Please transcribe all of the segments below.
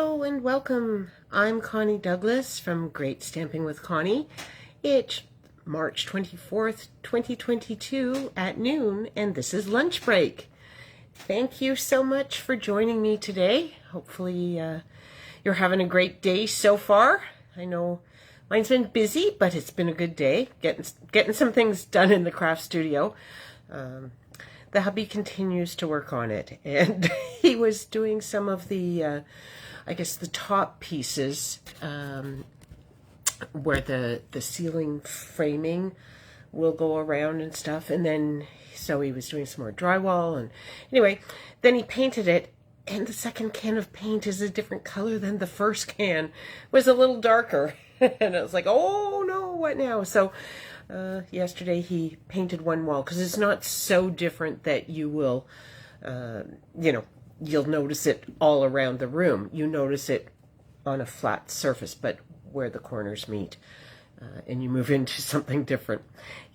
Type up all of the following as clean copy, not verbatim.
Hello and welcome. I'm Connie Douglas from Great Stamping with Connie. It's March 24th, 2022 at noon, and this is lunch break. Thank you so much for joining me today. Hopefully you're having a great day so far. I know mine's been busy, but it's been a good day. Getting some things done in the craft studio. The hubby continues to work on it, and he was doing some of the, I guess, the top pieces where the ceiling framing will go around and stuff, and then so he was doing some more drywall, and anyway, then he painted it, and the second can of paint is a different color than the first can. It was a little darker, and I was like, oh no, what now? So yesterday he painted one wall, because it's not so different that you will, you'll notice it all around the room. You notice it on a flat surface, but where the corners meet, and you move into something different,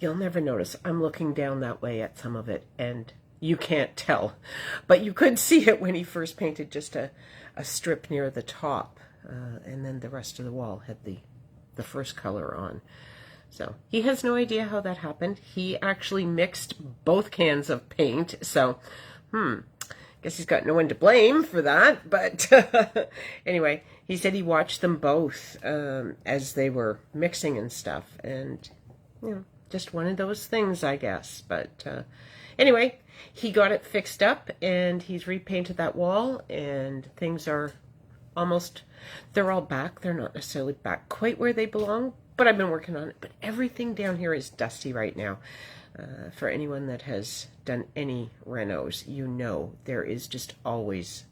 you'll never notice. I'm looking down that way at some of it, and you can't tell, but you could see it when he first painted just a strip near the top, and then the rest of the wall had the first color on. So he has no idea how that happened. He actually mixed both cans of paint. So, guess he's got no one to blame for that. But anyway, he said he watched them both as they were mixing and stuff. And, just one of those things, I guess. But anyway, he got it fixed up and he's repainted that wall, and things are they're all back. They're not necessarily back quite where they belong, but I've been working on it. But everything down here is dusty right now. For anyone that has done any renos, there is just always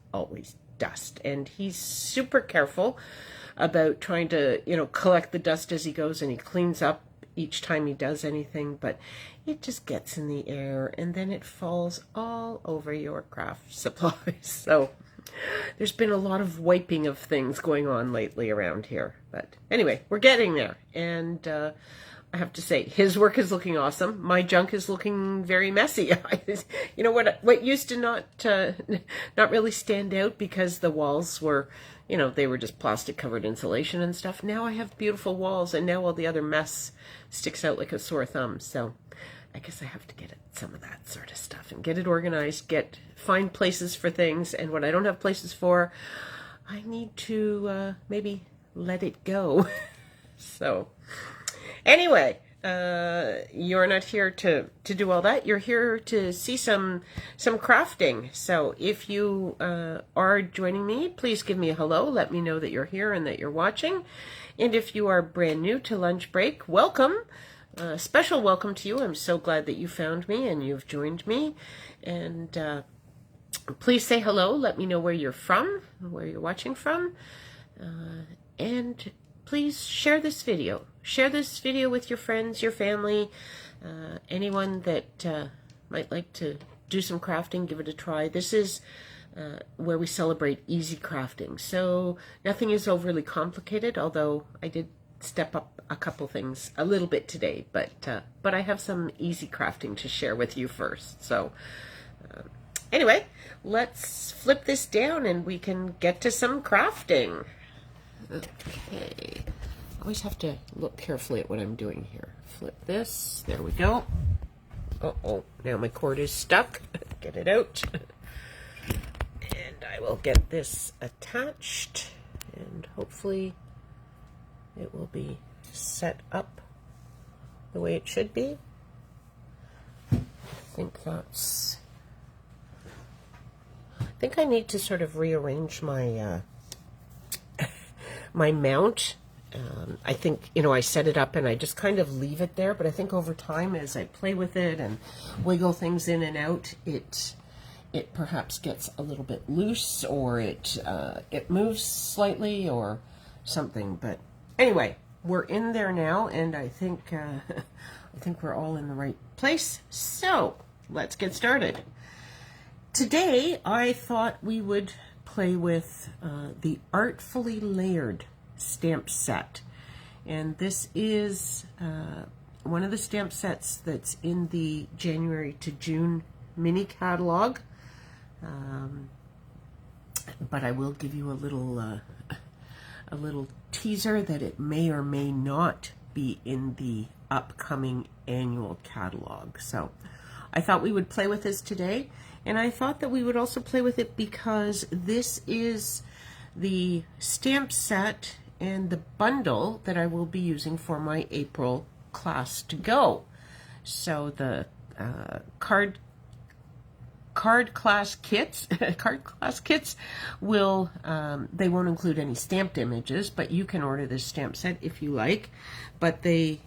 dust. And he's super careful about trying to, collect the dust as he goes, and he cleans up each time he does anything, but it just gets in the air and then it falls all over your craft supplies. So there's been a lot of wiping of things going on lately around here. But anyway, we're getting there. And I have to say, his work is looking awesome. My junk is looking very messy. What used to not really stand out because the walls were, they were just plastic covered insulation and stuff. Now I have beautiful walls, and now all the other mess sticks out like a sore thumb. So I guess I have to get at some of that sort of stuff and get it organized, find places for things, and what I don't have places for, I need to maybe let it go. So anyway, you're not here to do all that. You're here to see some crafting. So if you are joining me, please give me a hello. Let me know that you're here and that you're watching. And if you are brand new to Lunch Break, welcome. Special welcome to you. I'm so glad that you found me and you've joined me. And please say hello. Let me know where you're from, where you're watching from. And please share this video. Share this video with your friends, your family, anyone that might like to do some crafting, give it a try. This is where we celebrate easy crafting. So nothing is overly complicated, although I did step up a couple things a little bit today, but I have some easy crafting to share with you first. So anyway, let's flip this down and we can get to some crafting. Okay, always have to look carefully at what I'm doing here. Flip this, there we go. Uh-oh, now my cord is stuck. Get it out. And I will get this attached, and hopefully it will be set up the way it should be. I think I need to sort of rearrange my my mount. I think, I set it up and I just kind of leave it there, but I think over time as I play with it and wiggle things in and out, it perhaps gets a little bit loose, or it moves slightly or something. But anyway, we're in there now, and I think we're all in the right place. So let's get started. Today I thought we would play with the Artfully Layered stamp set, and this is one of the stamp sets that's in the January to June mini catalog. but I will give you a little teaser that it may or may not be in the upcoming annual catalog. So I thought we would play with this today, and I thought that we would also play with it because this is the stamp set and the bundle that I will be using for my April class to go. So the card class kits will they won't include any stamped images, but you can order this stamp set if you like. But the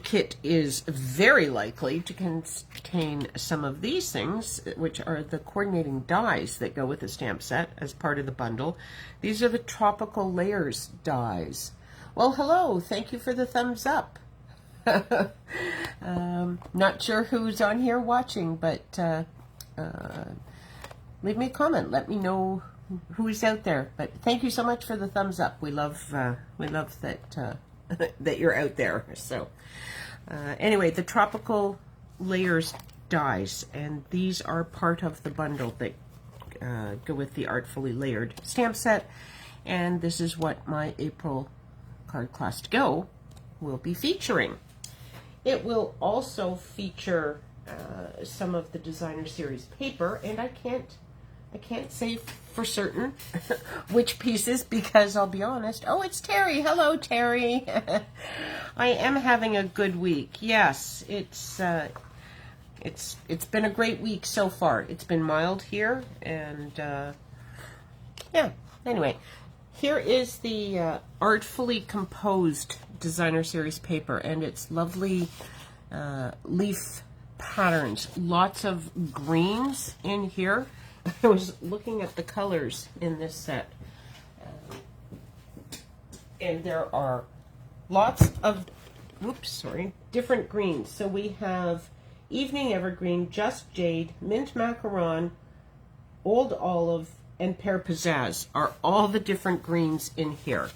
kit is very likely to contain some of these things, which are the coordinating dies that go with the stamp set as part of the bundle. These are the Tropical Layers dies. Well, hello, thank you for the thumbs up. Not sure who's on here watching, but leave me a comment. Let me know who's out there. But thank you so much for the thumbs up. We love that that you're out there. So anyway, the Tropical Layers dies, and these are part of the bundle that go with the Artfully Layered stamp set. And this is what my April card class to go will be featuring. It will also feature some of the designer series paper, and I can't say for certain which pieces, because I'll be honest. Oh, it's Terry. Hello, Terry. I am having a good week. Yes, it's been a great week so far. It's been mild here, and yeah. Anyway, here is the Artfully Composed designer series paper, and it's lovely leaf patterns. Lots of greens in here. I was looking at the colors in this set, and there are lots of different greens. So we have Evening Evergreen, Just Jade, Mint Macaron, Old Olive, and Pear Pizzazz are all the different greens in here.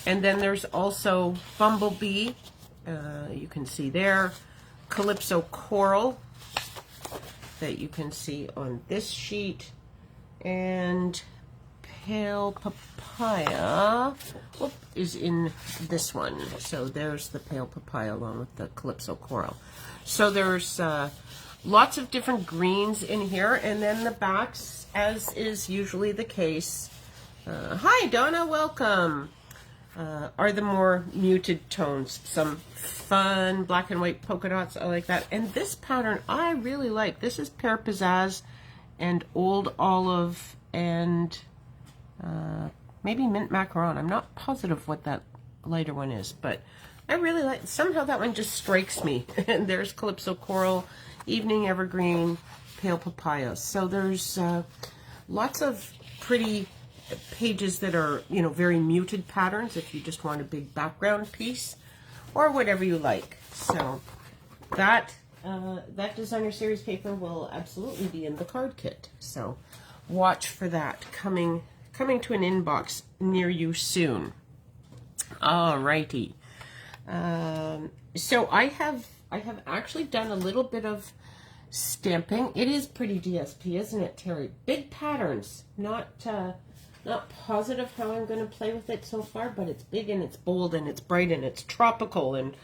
And then there's also Bumblebee, you can see there, Calypso Coral, that you can see on this sheet, and Pale Papaya is in this one. So there's the Pale Papaya along with the Calypso Coral. So there's lots of different greens in here, and then the backs, as is usually the case. Hi, Donna, welcome. Are the more muted tones. Some fun black and white polka dots. I like that. And this pattern I really like. This is Pear Pizzazz and Old Olive and maybe Mint Macaron. I'm not positive what that lighter one is, but I really like. Somehow that one just strikes me. And there's Calypso Coral, Evening Evergreen, Pale Papaya. So there's lots of pretty pages that are, you know, very muted patterns if you just want a big background piece or whatever you like. So that that designer series paper will absolutely be in the card kit. So watch for that coming to an inbox near you soon. Alrighty. So I have actually done a little bit of stamping. It is pretty DSP, isn't it, Terry? Big patterns. Not positive how I'm going to play with it so far, but it's big and it's bold and it's bright and it's tropical and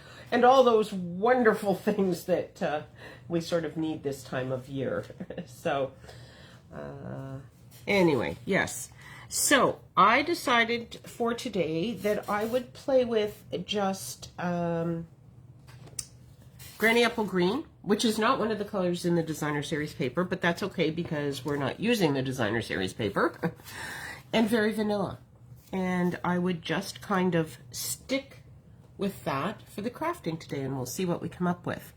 all those wonderful things that we sort of need this time of year. So anyway, yes. So I decided for today that I would play with just Granny Apple Green, which is not one of the colors in the designer series paper, but that's okay because we're not using the designer series paper. And Very Vanilla. And I would just kind of stick with that for the crafting today, and we'll see what we come up with.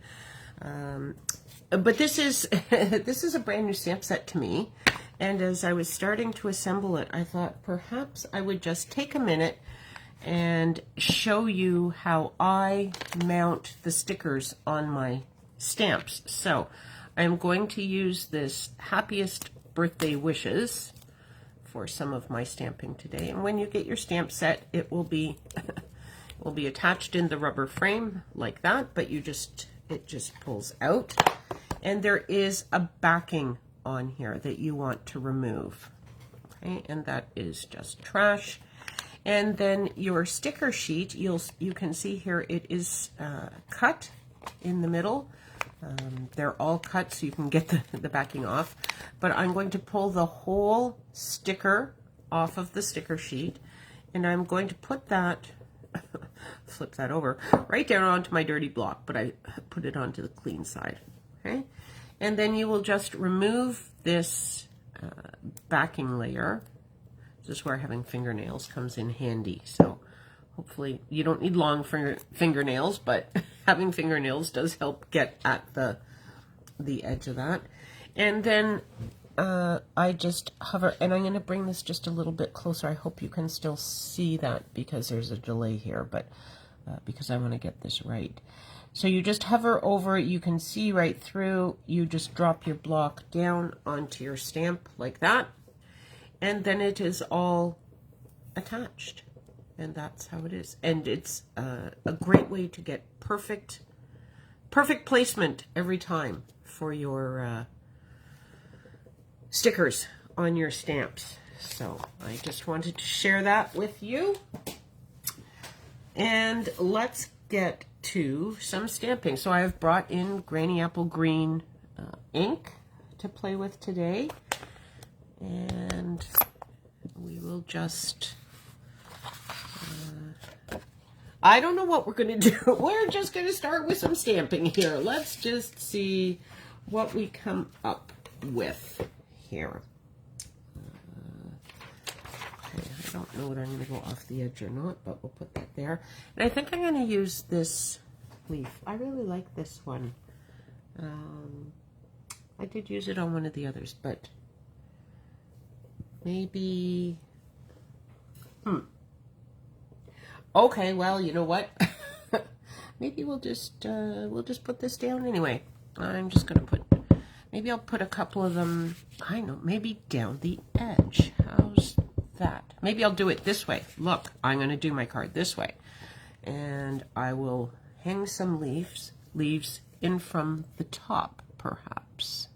But this is this is a brand new stamp set to me, and as I was starting to assemble it, I thought perhaps I would just take a minute and show you how I mount the stickers on my stamps. So I'm going to use this Happiest Birthday Wishes for some of my stamping today, and when you get your stamp set, it will be attached in the rubber frame like that, but it just pulls out, and there is a backing on here that you want to remove. Okay, and that is just trash. And then your sticker sheet, you can see here it is cut in the middle. They're all cut so you can get the backing off. But I'm going to pull the whole sticker off of the sticker sheet, and I'm going to put that, flip that over, right down onto my dirty block, but I put it onto the clean side. Okay, and then you will just remove this backing layer. This is where having fingernails comes in handy. So hopefully you don't need long fingernails, but having fingernails does help get at the edge of that. And then I just hover, and I'm going to bring this just a little bit closer. I hope you can still see that because there's a delay here, but because I want to get this right. So you just hover over it, you can see right through, you just drop your block down onto your stamp like that, and then it is all attached. And that's how it is. And it's a great way to get perfect placement every time for your stickers on your stamps. So I just wanted to share that with you. And let's get to some stamping. So I've brought in Granny Apple Green ink to play with today. And we will just... I don't know what we're going to do. We're just going to start with some stamping here. Let's just see what we come up with here. Okay, I don't know whether I'm going to go off the edge or not, but we'll put that there. And I think I'm going to use this leaf. I really like this one. I did use it on one of the others, but maybe... Okay, well, you know what? Maybe we'll just put this down anyway. I'm just gonna put, maybe I'll put a couple of them, I know, maybe down the edge. How's that? Maybe I'll do it this way. Look, I'm gonna do my card this way. And I will hang some leaves in from the top, perhaps.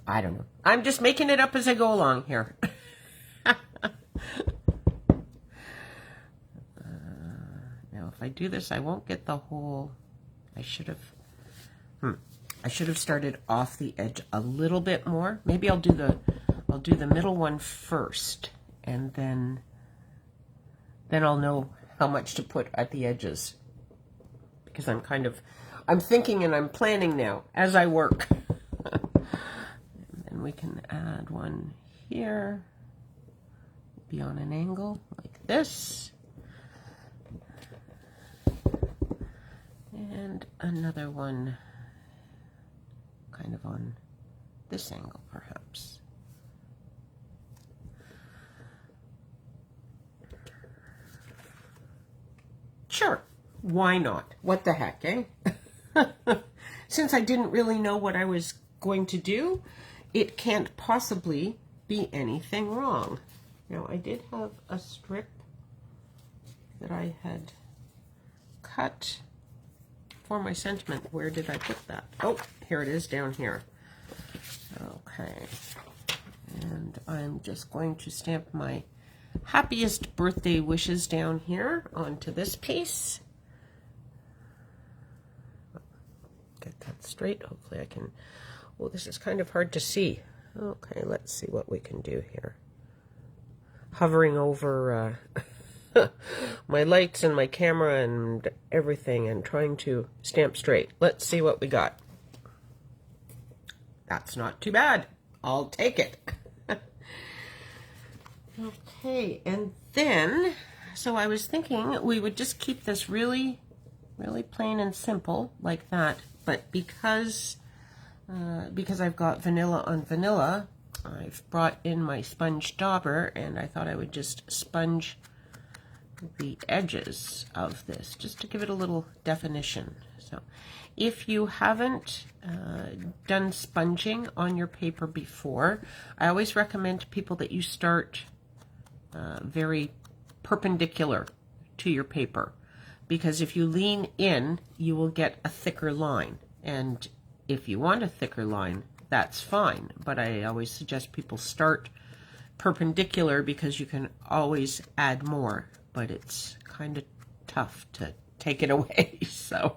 I don't know. I'm just making it up as I go along here. If I do this, I won't get the whole. I should have started off the edge a little bit more. Maybe I'll do the middle one first, and then I'll know how much to put at the edges, because I'm thinking and I'm planning now as I work. And then we can add one here, be on an angle like this. And another one kind of on this angle, perhaps. Sure, why not? What the heck, eh? Since I didn't really know what I was going to do, it can't possibly be anything wrong. Now, I did have a strip that I had cut for my sentiment. Where did I put that? Oh, here it is down here. Okay. And I'm just going to stamp my happiest birthday wishes down here onto this piece. Get that straight. Hopefully I can... Oh, this is kind of hard to see. Okay, let's see what we can do here. Hovering over... my lights and my camera and everything and trying to stamp straight. Let's see what we got. That's not too bad. I'll take it. Okay, and then, so I was thinking we would just keep this really, really plain and simple like that, but because I've got vanilla on vanilla, I've brought in my sponge dauber, and I thought I would just sponge the edges of this just to give it a little definition. So if you haven't done sponging on your paper before, I always recommend to people that you start very perpendicular to your paper, because if you lean in, you will get a thicker line, and if you want a thicker line, that's fine. But I always suggest people start perpendicular because you can always add more, but it's kind of tough to take it away. So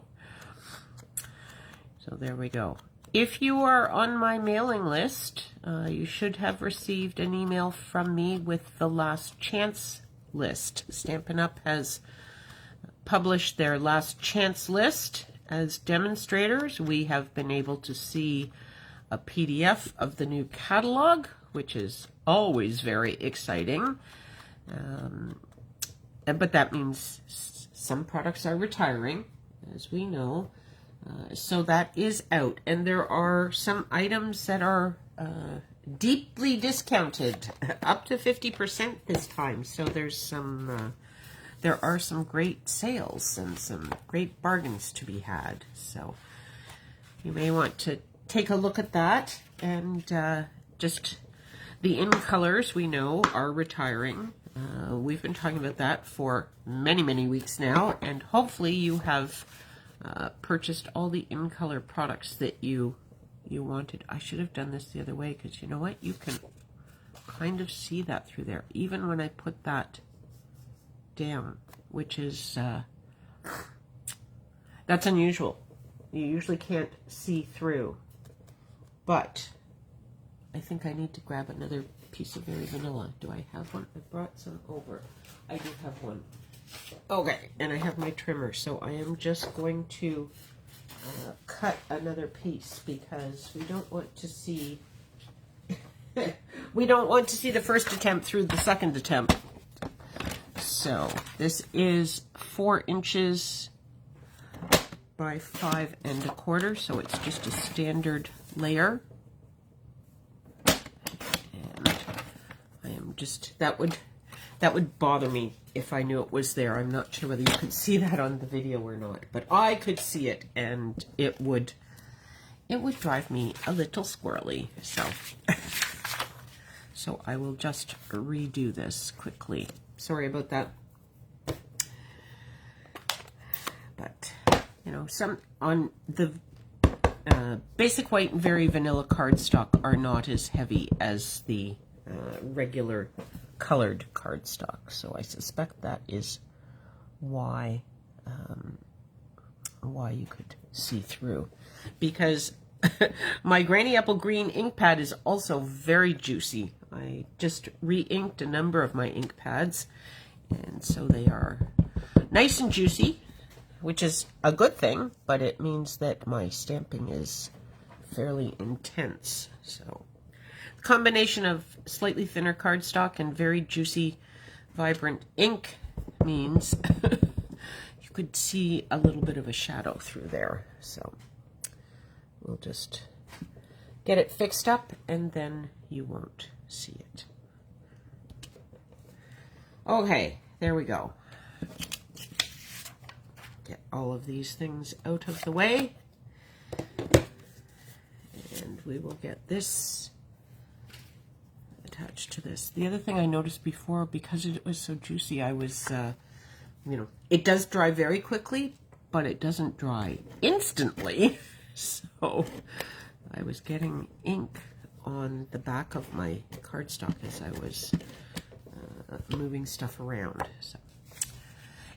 there we go. If you are on my mailing list, you should have received an email from me with the last chance list. Stampin' Up! Has published their last chance list as demonstrators. We have been able to see a PDF of the new catalog, which is always very exciting. But that means some products are retiring, as we know. So that is out, and there are some items that are deeply discounted, up to 50% this time. So there's some, there are some great sales and some great bargains to be had. So you may want to take a look at that, and just the in colors we know are retiring. We've been talking about that for many, many weeks now, and hopefully you have purchased all the in-color products that you wanted. I should have done this the other way, because you know what? You can kind of see that through there, even when I put that down, which is, that's unusual. You usually can't see through, but I think I need to grab another piece of Very Vanilla. Do I have one? I brought some over. I do have one. Okay, and I have my trimmer, so I am just going to cut another piece, because we don't want to see we don't want to see the first attempt through the second attempt. So this is 4 inches by 5 1/4, so it's just a standard layer. And I am just, that would bother me if I knew it was there. I'm not sure whether you could see that on the video or not, but I could see it, and it would drive me a little squirrely. So I will just redo this quickly. Sorry about that. But you know, some on the basic white and Very Vanilla cardstock are not as heavy as the regular colored cardstock, so I suspect that is why you could see through, because my Granny Apple Green ink pad is also very juicy. I just re-inked a number of my ink pads, and so they are nice and juicy, which is a good thing, but it means that my stamping is fairly intense. So combination of slightly thinner cardstock and very juicy, vibrant ink means you could see a little bit of a shadow through there. So we'll just get it fixed up, and then you won't see it. Okay, there we go. Get all of these things out of the way, and we will get this attached to this. The other thing I noticed before, because it was so juicy, I was, you know, it does dry very quickly, but it doesn't dry instantly. So I was getting ink on the back of my cardstock as I was moving stuff around. So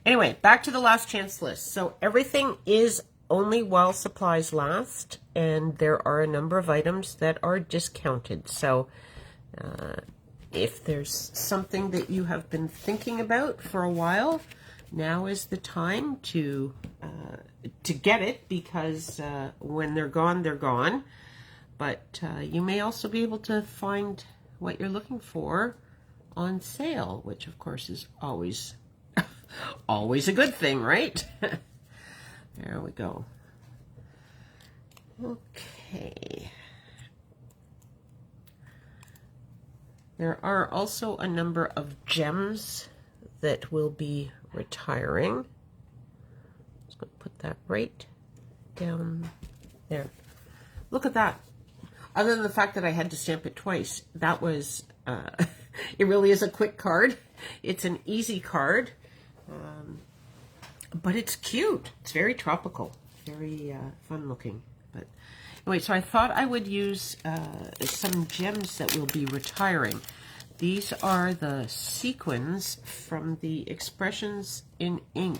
anyway, back to the last chance list. So everything is only while supplies last, and there are a number of items that are discounted. So if there's something that you have been thinking about for a while, now is the time to get it, because when they're gone, they're gone. But you may also be able to find what you're looking for on sale, which of course is always always a good thing, right? There we go. Okay. There are also a number of gems that will be retiring. Just going to put that right down there. Look at that. Other than the fact that I had to stamp it twice, that was, it really is a quick card. It's an easy card, but it's cute. It's very tropical, very fun looking. But Wait, so I thought I would use some gems that will be retiring. These are the sequins from the Expressions in Ink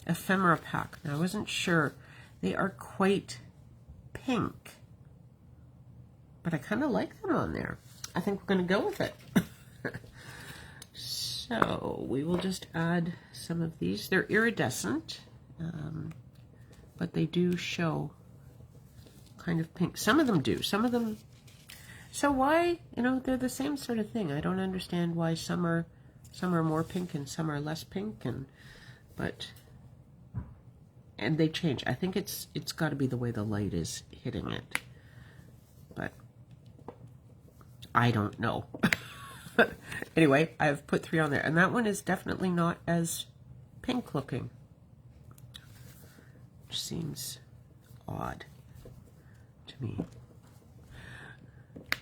ephemera pack. Now, I wasn't sure. They are quite pink, but I kind of like them on there. I think we're going to go with it. So we will just add some of these. They're iridescent, but they do show kind of pink. Some of them do. Some of them. So why? You know, they're the same sort of thing. I don't understand why some are more pink and some are less pink, and they change. I think it's got to be the way the light is hitting it, but I don't know. Anyway, I've put 3 on there, and that one is definitely not as pink looking, which seems odd to me,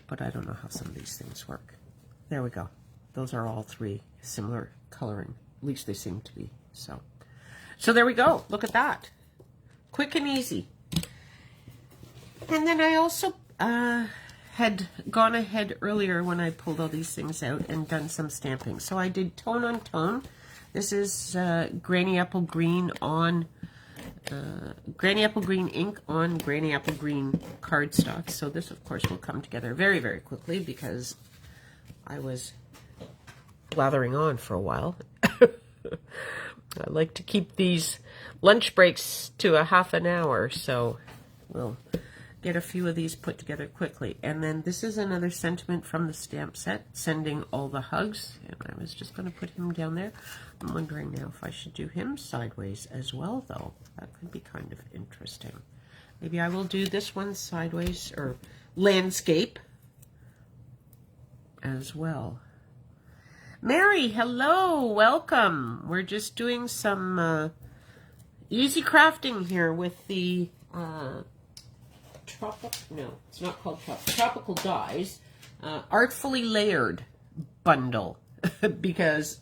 but I don't know how some of these things work. There we go. Those are all 3 similar coloring. At least they seem to be. So there we go. Look at that. Quick and easy. And then I also had gone ahead earlier when I pulled all these things out and done some stamping. So I did tone on tone. This is Granny Apple Green on Granny Apple Green ink on Granny Apple Green cardstock. So this, of course, will come together very, very quickly because I was blathering on for a while. I like to keep these lunch breaks to a half an hour, so we'll get a few of these put together quickly. And then this is another sentiment from the stamp set, sending all the hugs. And I was just going to put him down there. I'm wondering now if I should do him sideways as well, though. That could be kind of interesting. Maybe I will do this one sideways, or landscape as well. Mary, hello, welcome. We're just doing some easy crafting here with the tropical dyes, Artfully Layered bundle, because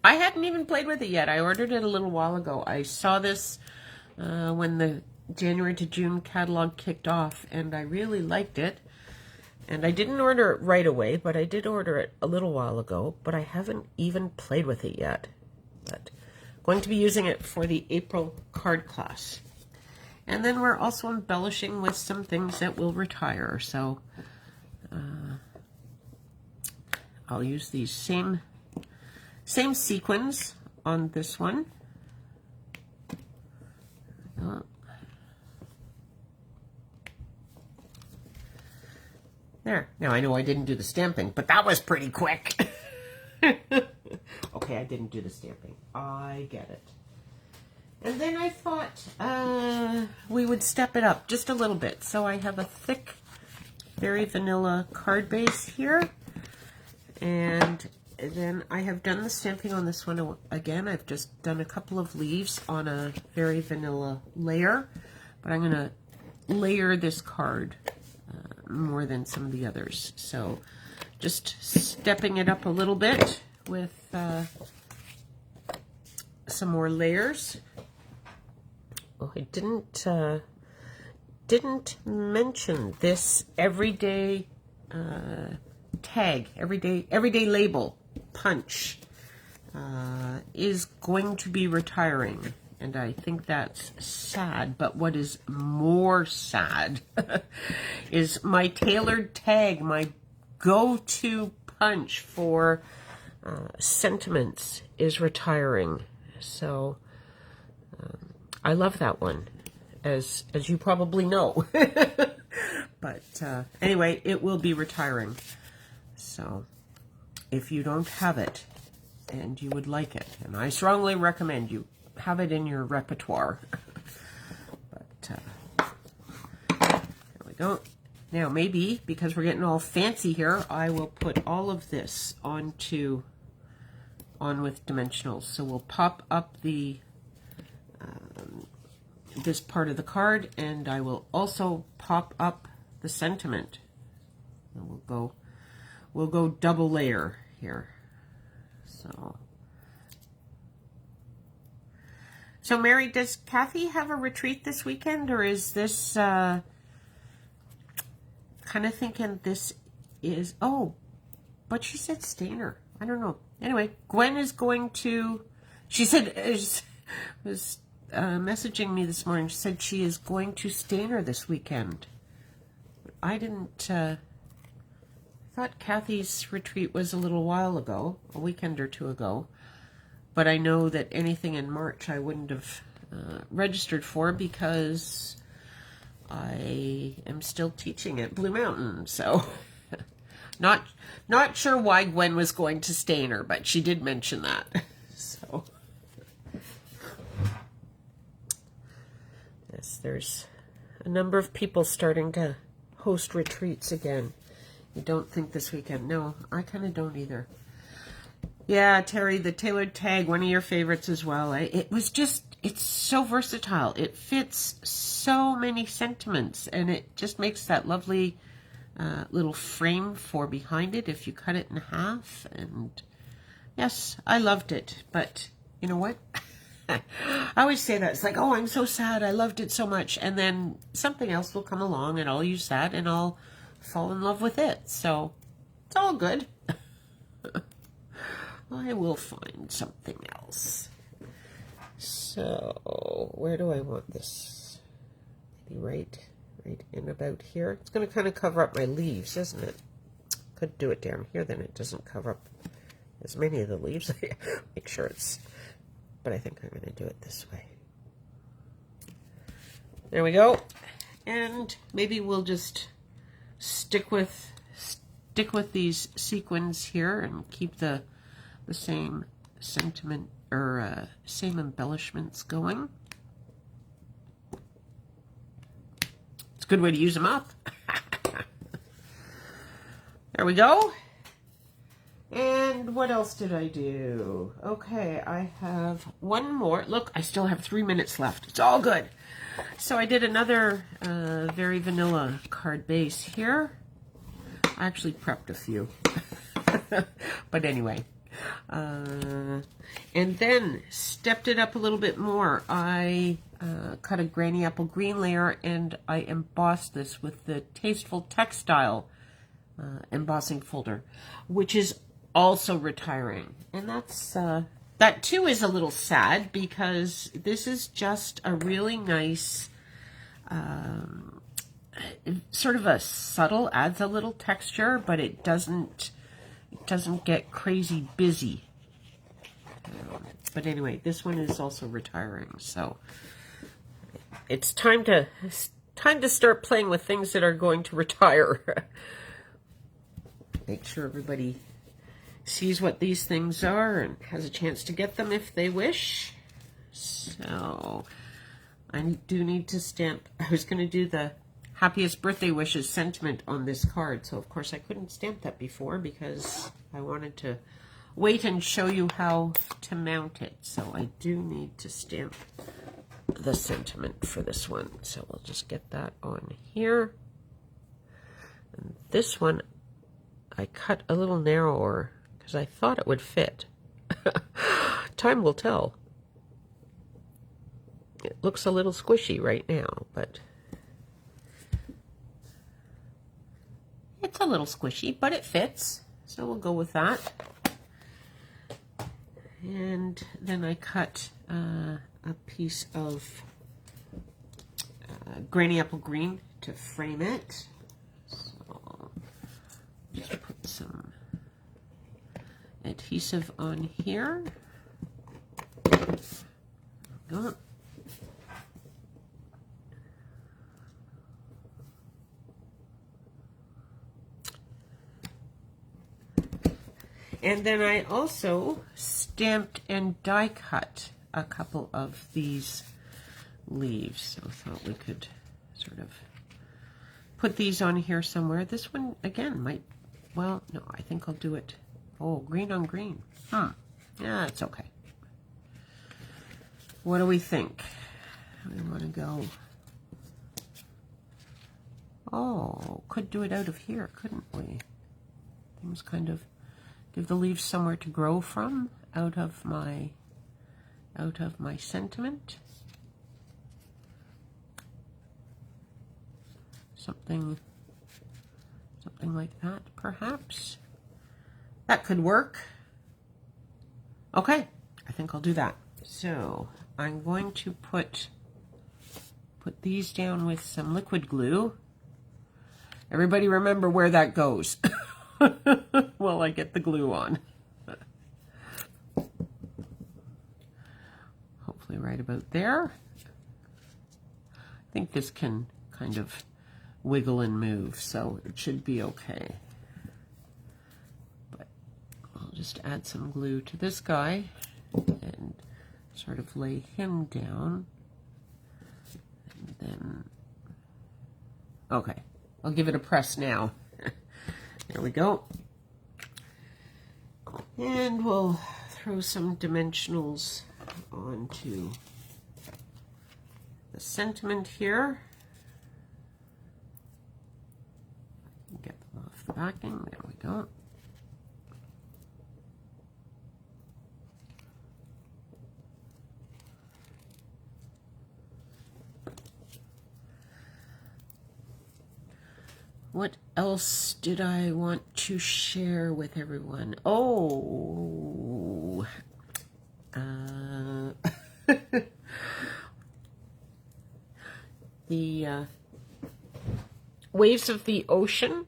I hadn't even played with it yet. I ordered it a little while ago. I saw this when the January to June catalog kicked off, and I really liked it. And I didn't order it right away, but I did order it a little while ago, but I haven't even played with it yet. But going to be using it for the April card class. And then we're also embellishing with some things that will retire. So I'll use these same sequins on this one. There. Now, I know I didn't do the stamping, but that was pretty quick. Okay, I didn't do the stamping. I get it. And then I thought we would step it up just a little bit. So I have a thick, very vanilla card base here. And then I have done the stamping on this one again. I've just done a couple of leaves on a very vanilla layer. But I'm going to layer this card more than some of the others. So just stepping it up a little bit with some more layers. Oh, I didn't mention this everyday tag, everyday label punch is going to be retiring. And I think that's sad, but what is more sad is my tailored tag, my go-to punch for sentiments is retiring. So I love that one, as you probably know. But anyway, it will be retiring. So if you don't have it and you would like it, and I strongly recommend you have it in your repertoire. But there we go. Now maybe because we're getting all fancy here, I will put all of this on with dimensionals. So we'll pop up the this part of the card, and I will also pop up the sentiment. And we'll go double layer here. So Mary, does Kathy have a retreat this weekend, or is this kind of thinking this is, oh, but she said Stainer. I don't know. Anyway, Gwen is going to, she said, was messaging me this morning. She said she is going to Stainer this weekend. I didn't, thought Kathy's retreat was a little while ago, a weekend or two ago. But I know that anything in March I wouldn't have registered for because I am still teaching at Blue Mountain. So not sure why Gwen was going to Stainer, but she did mention that. So yes, there's a number of people starting to host retreats again. You don't think this weekend? No, I kind of don't either. Yeah, Terry, the tailored tag, one of your favorites as well. It was just, it's so versatile. It fits so many sentiments, and it just makes that lovely little frame for behind it if you cut it in half. And yes, I loved it. But you know what? I always say that. It's like, oh, I'm so sad. I loved it so much. And then something else will come along, and I'll use that, and I'll fall in love with it. So it's all good. I will find something else. So, where do I want this? Maybe right in about here. It's going to kind of cover up my leaves, isn't it? Could do it down here, then it doesn't cover up as many of the leaves. Make sure it's, but I think I'm going to do it this way. There we go. And maybe we'll just stick with these sequins here and keep the same sentiment or same embellishments going. It's a good way to use them up. There we go. And what else did I do? Okay, I have one more. Look, I still have 3 minutes left. It's all good. So I did another very vanilla card base here. I actually prepped a few. But anyway. And then stepped it up a little bit more. I cut a granny apple green layer and I embossed this with the Tasteful Textile embossing folder, which is also retiring. And that's that too is a little sad because this is just a really nice sort of a subtle, adds a little texture, but it doesn't get crazy busy. But anyway, this one is also retiring, so it's time to start playing with things that are going to retire. Make sure everybody sees what these things are and has a chance to get them if they wish. So I do need to stamp. I was going to do the happiest birthday wishes sentiment on this card, so of course I couldn't stamp that before because I wanted to wait and show you how to mount it. So I do need to stamp the sentiment for this one, so we'll just get that on here. And this one I cut a little narrower because I thought it would fit. Time will tell. It looks a little squishy right now, but it's a little squishy, but it fits, so we'll go with that. And then I cut a piece of granny apple green to frame it. So just put some adhesive on here. Go. And then I also stamped and die cut a couple of these leaves. So I thought we could sort of put these on here somewhere. This one, again, might, well, no, I think I'll do it. Oh, green on green. Yeah, it's okay. What do we think? We want to go. Oh, could do it out of here, couldn't we? Things kind of give the leaves somewhere to grow from out of my sentiment. Something Something like that, perhaps. That could work. Okay, I think I'll do that. So I'm going to put these down with some liquid glue. Everybody remember where that goes while I get the glue on. Hopefully right about there. I think this can kind of wiggle and move, so it should be okay. But I'll just add some glue to this guy and sort of lay him down. And then, okay, I'll give it a press now. There we go. And we'll throw some dimensionals onto the sentiment here. Get them off the backing. There we go. What else did I want to share with everyone? Oh, the Waves of the Ocean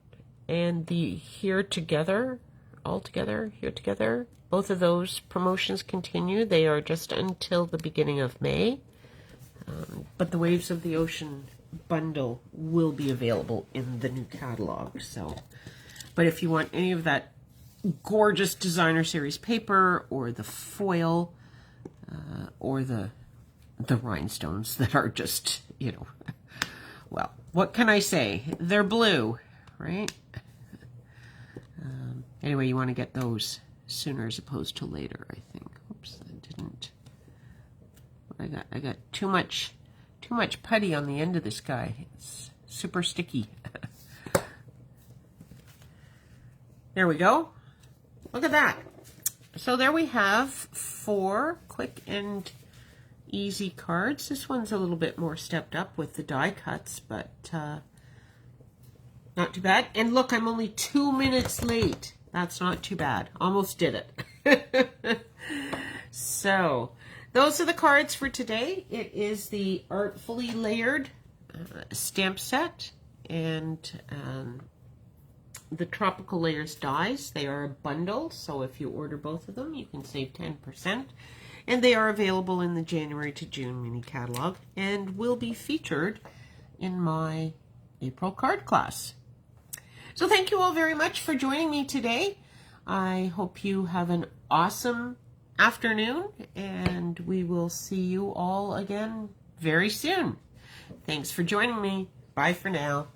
and the Here Together, All Together, Here Together, both of those promotions continue. They are just until the beginning of May. But the Waves of the Ocean bundle will be available in the new catalog. So, but if you want any of that gorgeous designer series paper or the foil or the rhinestones that are just, you know, well, what can I say? They're blue, right? Anyway, you want to get those sooner as opposed to later, I think. Oops, I didn't. I got too much putty on the end of this guy. It's super sticky. There we go. Look at that. So there we have 4 quick and easy cards. This one's a little bit more stepped up with the die cuts, but not too bad. And look, I'm only 2 minutes late. That's not too bad. Almost did it. So those are the cards for today. It is the Artfully Layered stamp set and the Tropical Layers dies. They are a bundle, so if you order both of them, you can save 10%. And they are available in the January to June mini catalog and will be featured in my April card class. So thank you all very much for joining me today. I hope you have an awesome afternoon, and we will see you all again very soon. Thanks for joining me. Bye for now.